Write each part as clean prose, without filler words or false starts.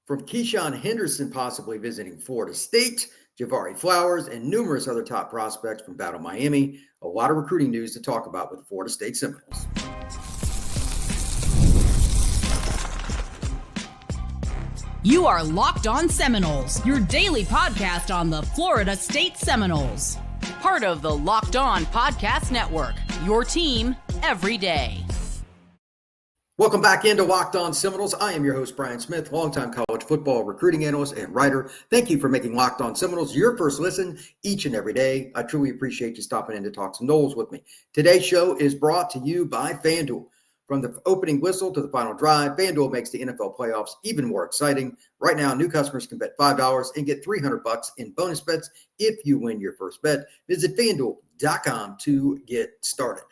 From Keisean Henderson possibly visiting Florida State, JVari Flowers, and numerous other top prospects from Battle Miami, a lot of recruiting news to talk about with the Florida State Seminoles. You are Locked On Seminoles, your daily podcast on the Florida State Seminoles. Part of the Locked On Podcast Network, your team every day. Welcome back into Locked On Seminoles. I am your host, Brian Smith, longtime college football recruiting analyst and writer. Thank you for making Locked On Seminoles your first listen each and every day. I truly appreciate you stopping in to talk some Noles with me. Today's show is brought to you by FanDuel. From the opening whistle to the final drive, FanDuel makes the NFL playoffs even more exciting. Right now, new customers can bet $5 and get $300 in bonus bets if you win your first bet. Visit FanDuel.com to get started.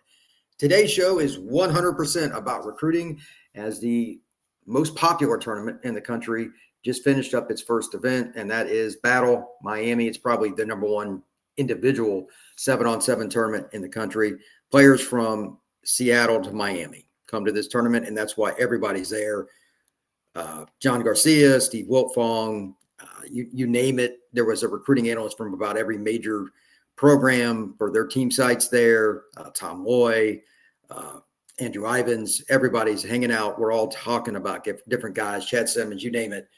Today's show is 100% about recruiting, as the most popular tournament in the country just finished up its first event, and that is Battle Miami. It's probably the number one individual 7-on-7 tournament in the country. Players from Seattle to Miami come to this tournament, and that's why everybody's there. John Garcia, Steve Wiltfong, you name it. There was a recruiting analyst from about every major program for their team sites there. Tom Loy, Andrew Ivins, everybody's hanging out. We're all talking about different guys, Chad Simmons, you name it.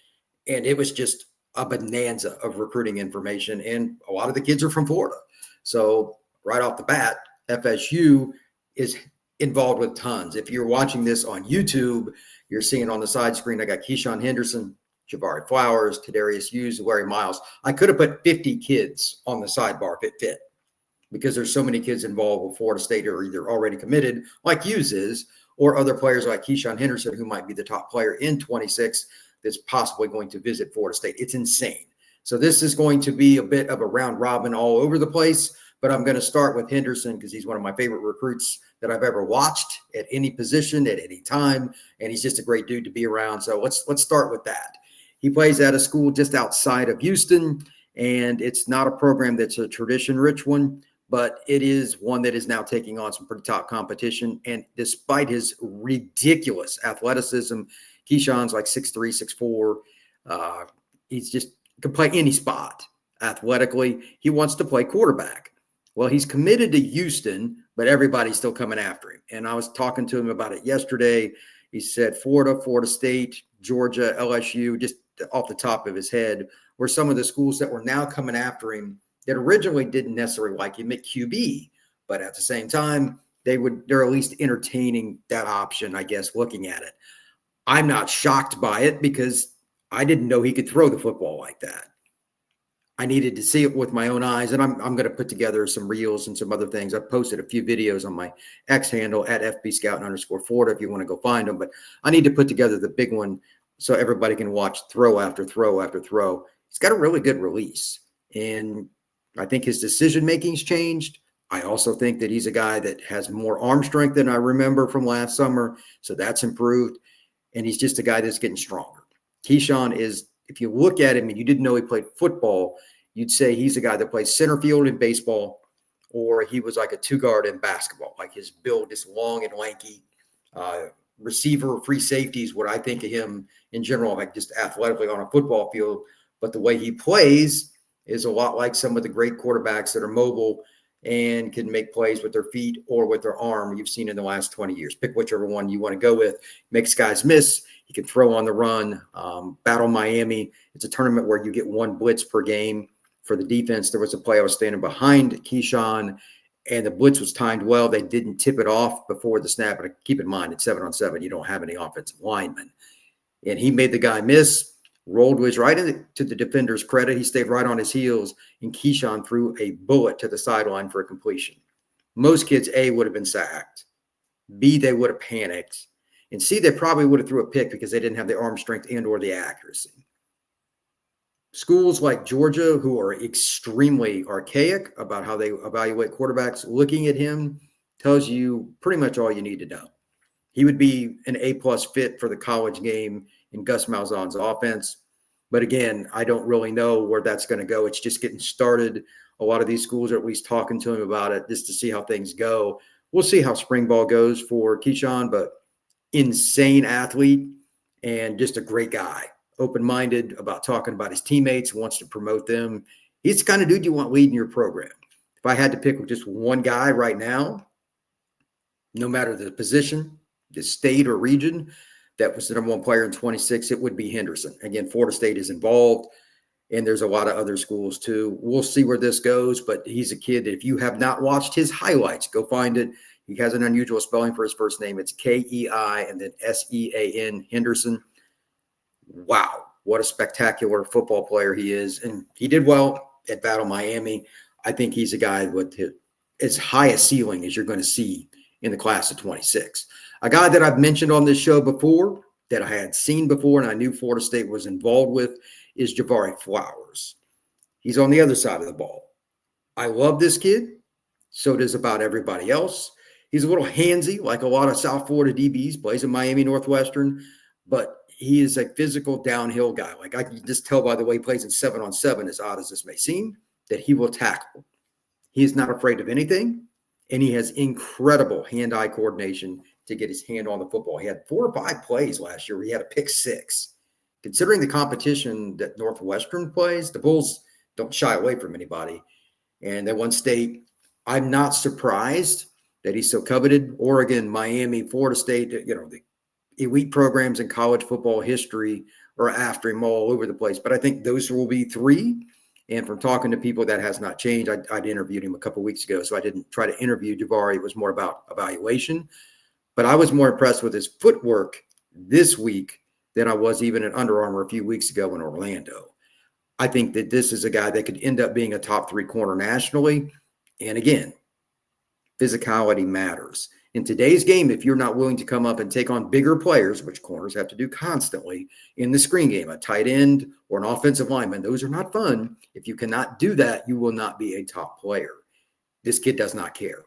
And it was just a bonanza of recruiting information. And a lot of the kids are from Florida. So right off the bat, FSU is involved with tons. If you're watching this on YouTube, you're seeing on the side screen, I got Keisean Henderson, JVari Flowers, Tedarius Hughes, Larry Miles. I could have put 50 kids on the sidebar if it fit, because there's so many kids involved with Florida State who are either already committed, like Hughes is, or other players like Keisean Henderson, who might be the top player in 26 that's possibly going to visit Florida State. It's insane. So this is going to be a bit of a round robin all over the place, but I'm going to start with Henderson because he's one of my favorite recruits that I've ever watched at any position, at any time, and he's just a great dude to be around. So let's start with that. He plays at a school just outside of Houston, and it's not a program that's a tradition-rich one, but it is one that is now taking on some pretty top competition. And despite his ridiculous athleticism, Keisean's like 6'3", 6'4". He's just can play any spot athletically. He wants to play quarterback. Well, he's committed to Houston, but everybody's still coming after him. And I was talking to him about it yesterday. He said Florida, Florida State, Georgia, LSU, just off the top of his head, were some of the schools that were now coming after him that originally didn't necessarily like him at QB. But at the same time, they're at least entertaining that option, I guess, looking at it. I'm not shocked by it because I didn't know he could throw the football like that. I needed to see it with my own eyes, and I'm going to put together some reels and some other things. I've posted a few videos on my X handle at FBScout_Florida if you want to go find them, but I need to put together the big one so everybody can watch throw after throw after throw. He's got a really good release, and I think his decision-making's changed. I also think that he's a guy that has more arm strength than I remember from last summer, so that's improved, and he's just a guy that's getting stronger. Keisean is, if you look at him and you didn't know he played football, you'd say he's a guy that plays center field in baseball, or he was like a two-guard in basketball. Like his build is long and lanky. Receiver, free safety is what I think of him in general, like just athletically on a football field. But the way he plays is a lot like some of the great quarterbacks that are mobile and can make plays with their feet or with their arm you've seen in the last 20 years. Pick whichever one you want to go with. Makes guys miss. He can throw on the run. Battle Miami. It's a tournament where you get one blitz per game. For the defense, there was a play I was standing behind Keisean, and the blitz was timed well. They didn't tip it off before the snap. But keep in mind, it's 7-on-7. You don't have any offensive linemen. And he made the guy miss, rolled was right into the defender's credit. He stayed right on his heels, and Keisean threw a bullet to the sideline for a completion. Most kids, A, would have been sacked. B, they would have panicked. And C, they probably would have threw a pick because they didn't have the arm strength and or the accuracy. Schools like Georgia, who are extremely archaic about how they evaluate quarterbacks, looking at him tells you pretty much all you need to know. He would be an A-plus fit for the college game in Gus Malzahn's offense. But again, I don't really know where that's going to go. It's just getting started. A lot of these schools are at least talking to him about it just to see how things go. We'll see how spring ball goes for Keisean, but insane athlete and just a great guy. open-minded about talking about his teammates, wants to promote them. He's the kind of dude you want leading your program. If I had to pick just one guy right now, no matter the position, the state or region, that was the number one player in 26, it would be Henderson. Again, Florida State is involved, and there's a lot of other schools too. We'll see where this goes, but he's a kid that if you have not watched his highlights, go find it. He has an unusual spelling for his first name. It's Kei and then Sean, Henderson. Wow, what a spectacular football player he is. And he did well at Battle Miami. I think he's a guy with as high a ceiling as you're going to see in the class of 26. A guy that I've mentioned on this show before, that I had seen before and I knew Florida State was involved with, is JVari Flowers. He's on the other side of the ball. I love this kid. So does about everybody else. He's a little handsy, like a lot of South Florida DBs, plays in Miami Northwestern, but he is a physical downhill guy. Like I can just tell by the way he plays in 7-on-7, as odd as this may seem, that he will tackle. He is not afraid of anything, and he has incredible hand-eye coordination to get his hand on the football. He had 4 or 5 plays last year where he had a pick 6. Considering the competition that Northwestern plays, the Bulls don't shy away from anybody. And they won state. I'm not surprised that he's so coveted. Oregon, Miami, Florida State, the elite programs in college football history are after him all over the place. But I think those will be 3. And from talking to people, that has not changed. I'd interviewed him a couple of weeks ago, so I didn't try to interview JVari. It was more about evaluation. But I was more impressed with his footwork this week than I was even at Under Armour a few weeks ago in Orlando. I think that this is a guy that could end up being a top 3 corner nationally. And again, physicality matters. In today's game, if you're not willing to come up and take on bigger players, which corners have to do constantly in the screen game, a tight end or an offensive lineman, those are not fun. If you cannot do that, you will not be a top player. This kid does not care.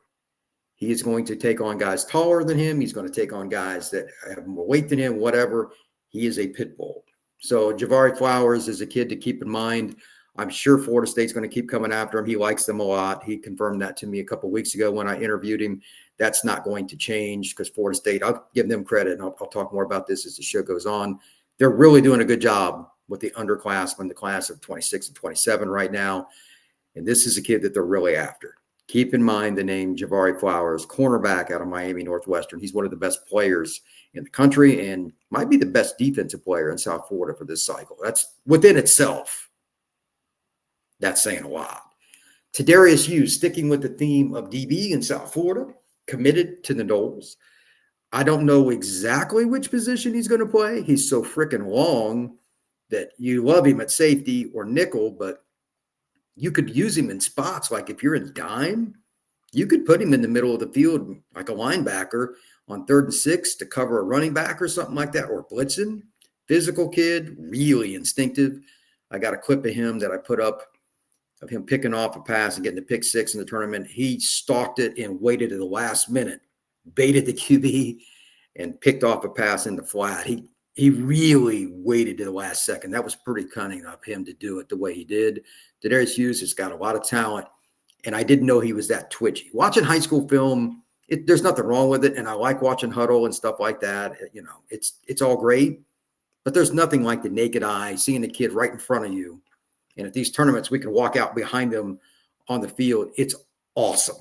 He is going to take on guys taller than him. He's going to take on guys that have more weight than him, whatever. He is a pit bull. So JVari Flowers is a kid to keep in mind. I'm sure Florida State's going to keep coming after him. He likes them a lot. He confirmed that to me a couple of weeks ago when I interviewed him. That's not going to change because Florida State, I'll give them credit, and I'll talk more about this as the show goes on. They're really doing a good job with the underclassmen, the class of 26 and 27 right now. And this is a kid that they're really after. Keep in mind the name JVari Flowers, cornerback out of Miami Northwestern. He's one of the best players in the country and might be the best defensive player in South Florida for this cycle. That's within itself. That's saying a lot. Tedarius Hughes, sticking with the theme of DB in South Florida, committed to the Noles. I don't know exactly which position he's going to play. He's so freaking long that you love him at safety or nickel, but you could use him in spots. Like if you're in dime, you could put him in the middle of the field like a linebacker on 3rd and 6 to cover a running back or something like that, or blitzing. Physical kid, really instinctive. I got a clip of him that I put up of him picking off a pass and getting the pick 6 in the tournament. He stalked it and waited to the last minute, baited the QB, and picked off a pass in the flat. He really waited to the last second. That was pretty cunning of him to do it the way he did. Tedarius Hughes has got a lot of talent, and I didn't know he was that twitchy. Watching high school film, there's nothing wrong with it, and I like watching huddle and stuff like that. It's all great, but there's nothing like the naked eye, seeing the kid right in front of you. And at these tournaments, we can walk out behind them on the field. It's awesome.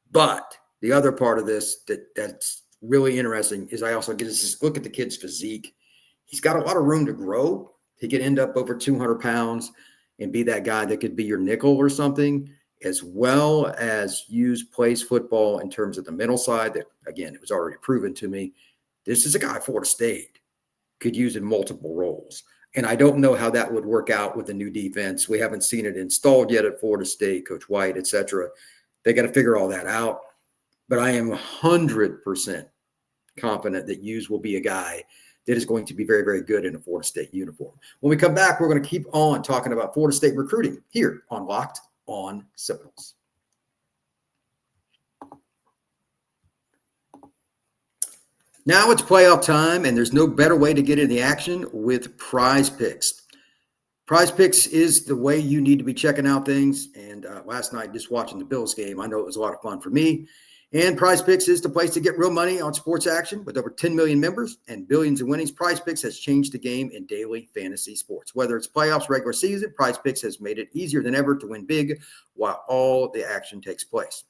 But the other part of this that's really interesting is I also get to just look at the kid's physique. He's got a lot of room to grow. He could end up over 200 pounds and be that guy that could be your nickel or something, as well as plays football in terms of the mental side that, again, it was already proven to me. This is a guy Florida State could use in multiple roles. And I don't know how that would work out with the new defense. We haven't seen it installed yet at Florida State, Coach White, et cetera. They got to figure all that out. But I am 100% confident that Hughes will be a guy that is going to be very, very good in a Florida State uniform. When we come back, we're going to keep on talking about Florida State recruiting here on Locked On Seminoles. Now it's playoff time, and there's no better way to get in the action with Prizepicks. Prizepicks is the way you need to be checking out things. And last night, just watching the Bills game, I know it was a lot of fun for me. And Prizepicks is the place to get real money on sports action. With over 10 million members and billions in winnings, Prizepicks has changed the game in daily fantasy sports. Whether it's playoffs, regular season, Prizepicks has made it easier than ever to win big while all the action takes place.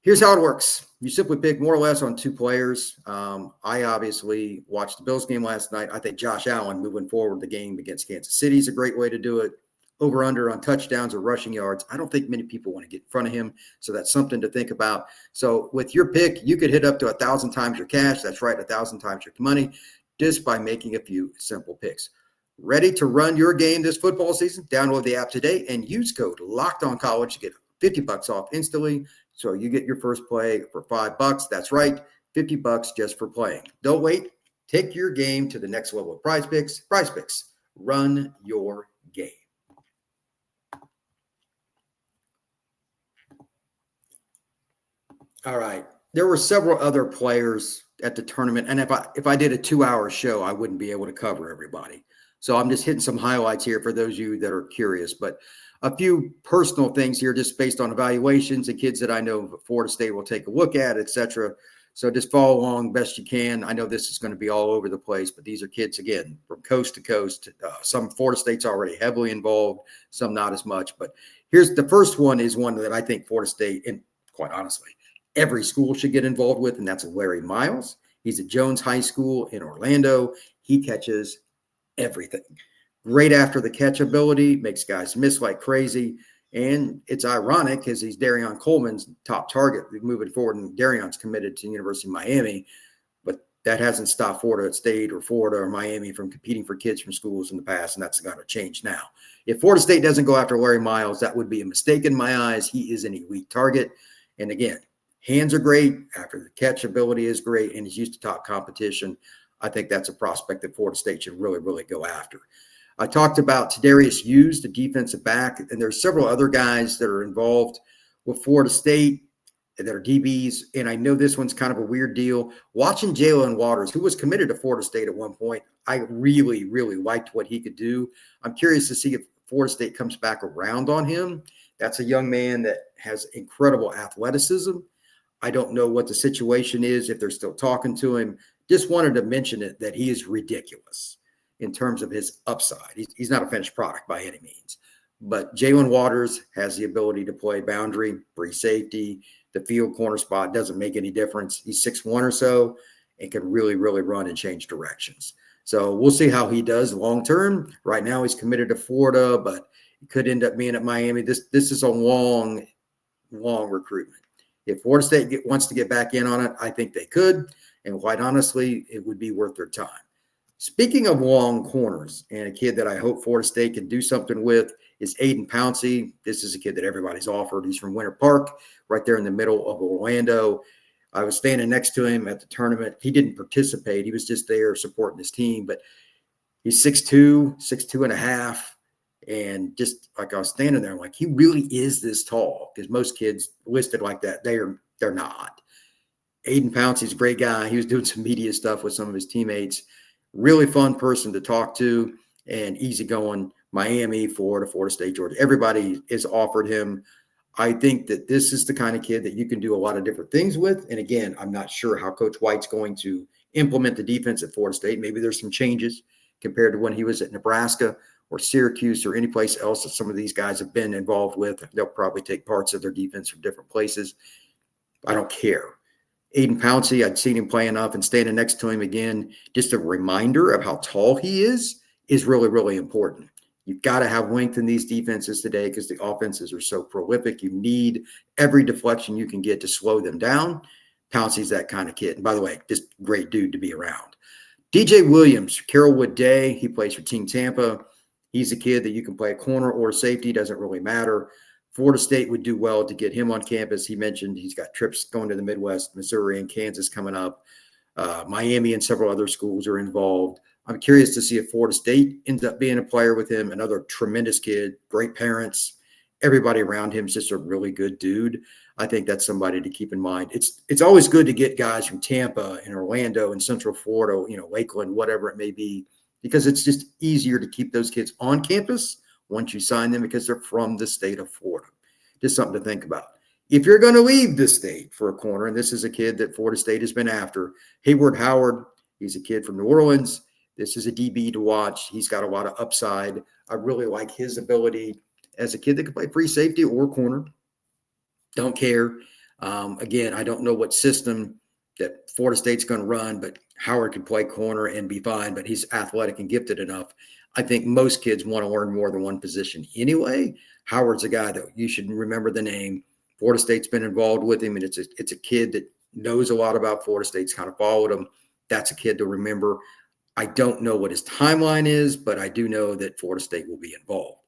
Here's how it works. You simply pick more or less on two players. I obviously watched the Bills game last night. I think Josh Allen moving forward the game against Kansas City is a great way to do it. Over under on touchdowns or rushing yards. I don't think many people want to get in front of him, so that's something to think about. So with your pick, you could hit up to 1,000 times your cash. That's right, 1,000 times your money, just by making a few simple picks. Ready to run your game this football season? Download the app today and use code LOCKEDONCollege to get $50 off instantly. So you get your first play for $5. That's right, $50 just for playing. Don't wait. Take your game to the next level with Prizepicks. Prizepicks, run your game. All right. There were several other players at the tournament, and if I did a 2-hour show, I wouldn't be able to cover everybody. So I'm just hitting some highlights here for those of you that are curious. But a few personal things here, just based on evaluations and kids that I know Florida State will take a look at, etc. So just follow along best you can. I know this is going to be all over the place, but these are kids, again, from coast to coast. Some Florida State's already heavily involved, some not as much. But here's the first one is one that I think Florida State, and quite honestly, every school should get involved with, and that's Larry Miles. He's at Jones High School in Orlando. He catches everything. Great after the catch ability, makes guys miss like crazy. And it's ironic because he's Darian Coleman's top target moving forward, and Darian's committed to the University of Miami, but that hasn't stopped Florida State or Florida or Miami from competing for kids from schools in the past, and that's got to change now. If Florida State doesn't go after Larry Miles, that would be a mistake in my eyes. He is an elite target. And again, hands are great, after the catch ability is great, and he's used to top competition. I think that's a prospect that Florida State should really, really go after. I talked about Tedarius Hughes, the defensive back, and there's several other guys that are involved with Florida State that are DBs, and I know this one's kind of a weird deal. Watching Jalen Waters, who was committed to Florida State at one point, I really, really liked what he could do. I'm curious to see if Florida State comes back around on him. That's a young man that has incredible athleticism. I don't know what the situation is, if they're still talking to him. Just wanted to mention it, that he is ridiculous in terms of his upside. He's not a finished product by any means. But Jalen Waters has the ability to play boundary, free safety, the field corner spot. Doesn't make any difference. He's 6'1" or so and can really, really run and change directions. So we'll see how he does long term. Right now he's committed to Florida, but he could end up being at Miami. This is a long recruitment. If Florida State wants to get back in on it, I think they could. And quite honestly, it would be worth their time. Speaking of long corners, and a kid that I hope Florida State can do something with is Aiden Pouncey. This is a kid that everybody's offered. He's from Winter Park, right there in the middle of Orlando. I was standing next to him at the tournament. He didn't participate. He was just there supporting his team. But he's 6'2", and a half. And just like I was standing there, I'm like, he really is this tall, because most kids listed like that, they're not. Aiden Pouncey's a great guy. He was doing some media stuff with some of his teammates. Really fun person to talk to, and easygoing. Miami, Florida State, Georgia. Everybody is offered him. I think that this is the kind of kid that you can do a lot of different things with. And again, I'm not sure how Coach White's going to implement the defense at Florida State. Maybe there's some changes compared to when he was at Nebraska or Syracuse or any place else that some of these guys have been involved with. They'll probably take parts of their defense from different places. I don't care. Aiden Pouncey, I'd seen him play enough, and standing next to him again, just a reminder of how tall he is really, really important. You've got to have length in these defenses today because the offenses are so prolific. You need every deflection you can get to slow them down. Pouncey's that kind of kid. And by the way, just great dude to be around. DJ Williams, Carrollwood Day, he plays for Team Tampa. He's a kid that you can play a corner or safety, doesn't really matter. Florida State would do well to get him on campus. He mentioned he's got trips going to the Midwest, Missouri and Kansas coming up. Miami and several other schools are involved. I'm curious to see if Florida State ends up being a player with him. Another tremendous kid, great parents. Everybody around him is just a really good dude. I think that's somebody to keep in mind. It's always good to get guys from Tampa and Orlando and Central Florida, Lakeland, whatever it may be, because it's just easier to keep those kids on campus once you sign them because they're from the state of Florida. Just something to think about. If you're going to leave the state for a corner, and this is a kid that Florida State has been after, Hayward Howard, he's a kid from New Orleans. This is a DB to watch. He's got a lot of upside. I really like his ability as a kid that can play free safety or corner. Don't care. Again, I don't know what system that Florida State's going to run, but Howard can play corner and be fine, but he's athletic and gifted enough. I think most kids want to learn more than one position anyway. Howard's a guy that you should remember the name. Florida State's been involved with him, and it's a kid that knows a lot about Florida State's kind of followed him. That's a kid to remember. I don't know what his timeline is, but I do know that Florida State will be involved.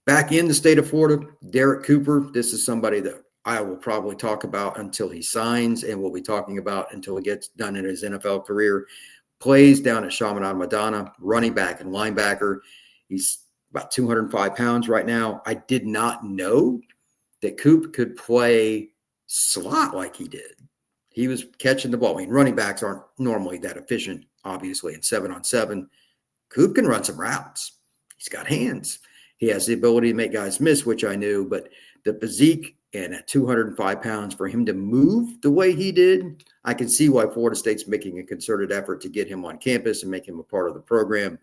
Back in the state of Florida, Derrek Cooper, this is somebody that I will probably talk about until he signs, and we'll be talking about until he gets done in his NFL career. Plays down at Chaminade Madonna, running back and linebacker. He's about 205 pounds right now. I did not know that Coop could play slot like he did. He was catching the ball. I mean, running backs aren't normally that efficient, obviously, in 7-on-7. Coop can run some routes. He's got hands. He has the ability to make guys miss, which I knew, but the physique and at 205 pounds for him to move the way he did, I can see why Florida State's making a concerted effort to get him on campus and make him a part of the program.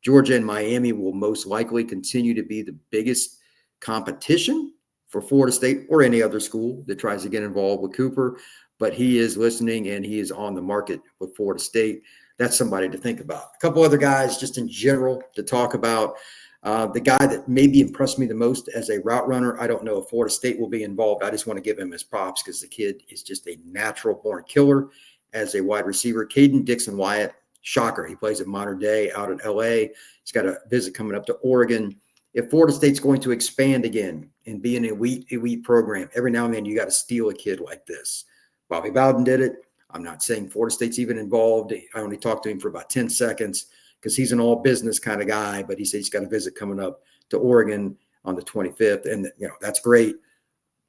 Georgia and Miami will most likely continue to be the biggest competition for Florida State or any other school that tries to get involved with Cooper, but he is listening and he is on the market with Florida State. That's somebody to think about. A couple other guys just in general to talk about. The guy that maybe impressed me the most as a route runner, I don't know if Florida State will be involved. I just want to give him his props because the kid is just a natural born killer as a wide receiver. Caden Dixon-Wyatt, shocker. He plays at Modern Day out in L.A. He's got a visit coming up to Oregon. If Florida State's going to expand again and be an elite program, every now and then you got to steal a kid like this. Bobby Bowden did it. I'm not saying Florida State's even involved. I only talked to him for about 10 seconds because he's an all business kind of guy, but he said he's got a visit coming up to Oregon on the 25th. And, that's great.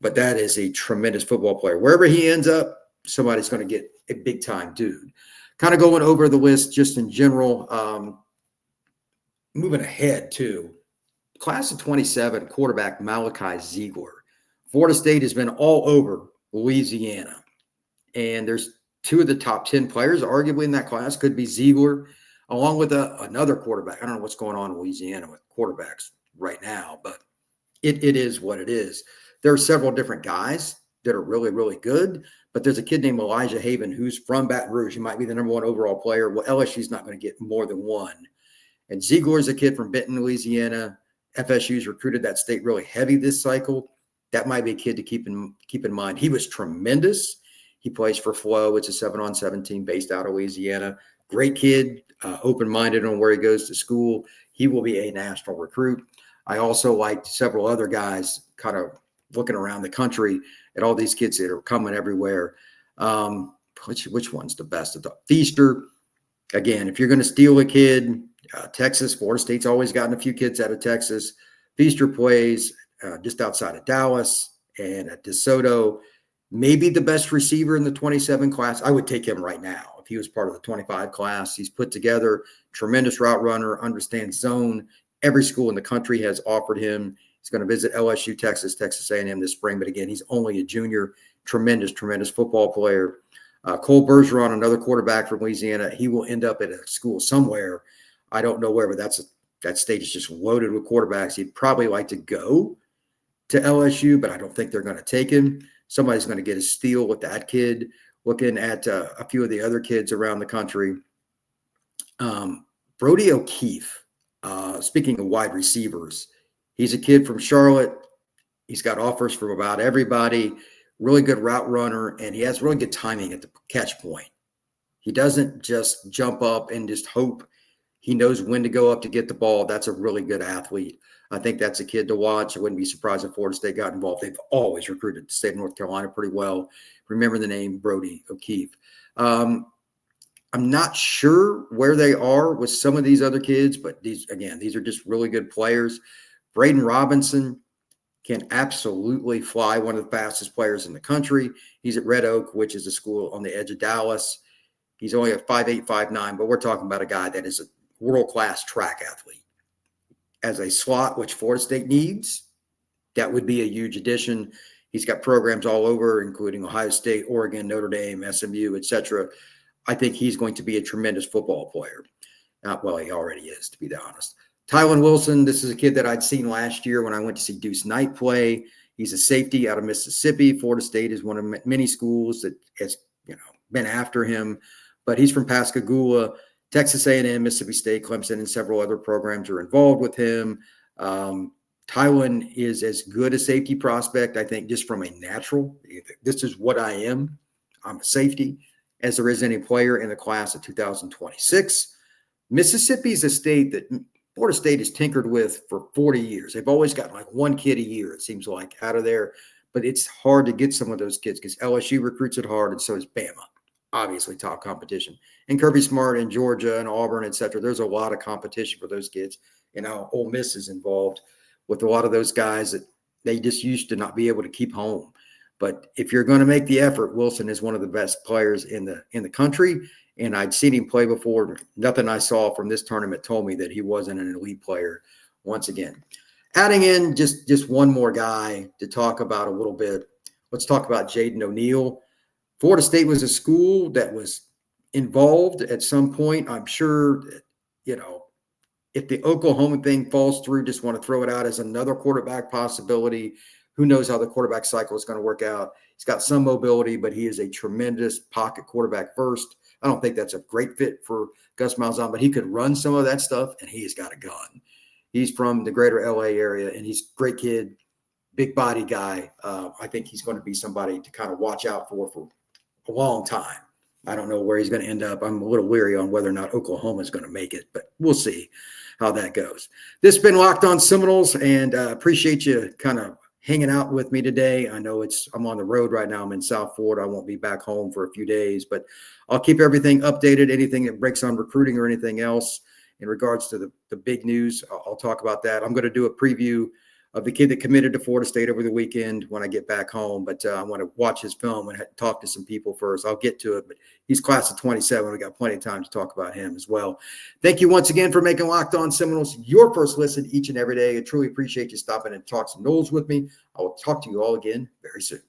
But that is a tremendous football player. Wherever he ends up, somebody's going to get a big time dude. Kind of going over the list just in general, moving ahead too. Class of 27, quarterback Malachi Ziegler. Florida State has been all over Louisiana. And there's two of the top 10 players, arguably, in that class. Could be Ziegler, along with another quarterback. I don't know what's going on in Louisiana with quarterbacks right now, but it is what it is. There are several different guys that are really, really good, but there's a kid named Elijah Haven who's from Baton Rouge. He might be the number one overall player. Well, LSU's not going to get more than one. And Ziegler is a kid from Benton, Louisiana. FSU's recruited that state really heavy this cycle. That might be a kid to keep in mind. He was tremendous. He plays for Flo. It's a 7-on-7 team based out of Louisiana. Great kid, open-minded on where he goes to school. He will be a national recruit. I also liked several other guys kind of looking around the country at all these kids that are coming everywhere. Which one's the best? Feaster. Again, if you're going to steal a kid, Texas, Florida State's always gotten a few kids out of Texas. Feaster plays just outside of Dallas and at DeSoto. Maybe the best receiver in the 27 class. I would take him right now if he was part of the 25 class. He's put together, tremendous route runner, understands zone. Every school in the country has offered him. He's going to visit LSU, Texas A&M this spring. But again, he's only a junior. Tremendous football player. Cole Bergeron, another quarterback from Louisiana. He will end up at a school somewhere. I don't know where, but that state is just loaded with quarterbacks. He'd probably like to go to LSU, but I don't think they're going to take him. Somebody's going to get a steal with that kid. Looking at a few of the other kids around the country. Brody O'Keefe, speaking of wide receivers, he's a kid from Charlotte. He's got offers from about everybody. Really good route runner, and he has really good timing at the catch point. He doesn't just jump up and just hope. He knows when to go up to get the ball. That's a really good athlete. I think that's a kid to watch. I wouldn't be surprised if Florida State got involved. They've always recruited the state of North Carolina pretty well. Remember the name Brody O'Keefe. I'm not sure where they are with some of these other kids, but these are just really good players. Braden Robinson can absolutely fly, one of the fastest players in the country. He's at Red Oak, which is a school on the edge of Dallas. He's only a 5'8", 5'9", but we're talking about a guy that is a world-class track athlete. As a slot, which Florida State needs, that would be a huge addition. He's got programs all over, including Ohio State, Oregon, Notre Dame, SMU, etc. I think he's going to be a tremendous football player. Well, he already is, to be honest. Tylan Wilson, this is a kid that I'd seen last year when I went to see Deuce Knight play. He's a safety out of Mississippi. Florida State is one of many schools that has been after him, but he's from Pascagoula. Texas A&M, Mississippi State, Clemson, and several other programs are involved with him. Tylan is as good a safety prospect, I think, just from a natural. This is what I am. I'm a safety, as there is any player in the class of 2026. Mississippi is a state that Florida State has tinkered with for 40 years. They've always got like one kid a year, it seems like, out of there. But it's hard to get some of those kids because LSU recruits it hard, and so does Bama. Obviously, top competition. And Kirby Smart and Georgia and Auburn, et cetera. There's a lot of competition for those kids. And now Ole Miss is involved with a lot of those guys that they just used to not be able to keep home. But if you're going to make the effort, Wilson is one of the best players in the country. And I'd seen him play before. Nothing I saw from this tournament told me that he wasn't an elite player once again. Adding in just one more guy to talk about a little bit. Let's talk about Jaden O'Neal. Florida State was a school that was involved at some point. I'm sure, if the Oklahoma thing falls through, just want to throw it out as another quarterback possibility. Who knows how the quarterback cycle is going to work out. He's got some mobility, but he is a tremendous pocket quarterback first. I don't think that's a great fit for Gus Malzahn, but he could run some of that stuff, and he has got a gun. He's from the greater LA area, and he's a great kid, big body guy. I think he's going to be somebody to kind of watch out for a long time. I don't know where he's going to end up. I'm a little weary on whether or not Oklahoma is going to make it, but we'll see how that goes. This has been Locked On Seminoles, and appreciate you kind of hanging out with me today. I know I'm on the road right now. I'm in South Florida. I won't be back home for a few days, but I'll keep everything updated. Anything that breaks on recruiting or anything else in regards to the big news, I'll talk about that. I'm going to do a preview of the kid that committed to Florida State over the weekend when I get back home, but I want to watch his film and talk to some people first. I'll get to it, but he's class of 27. We got plenty of time to talk about him as well. Thank you once again for making Locked On Seminoles your first listen each and every day. I truly appreciate you stopping and talk some Noles with me. I will talk to you all again very soon.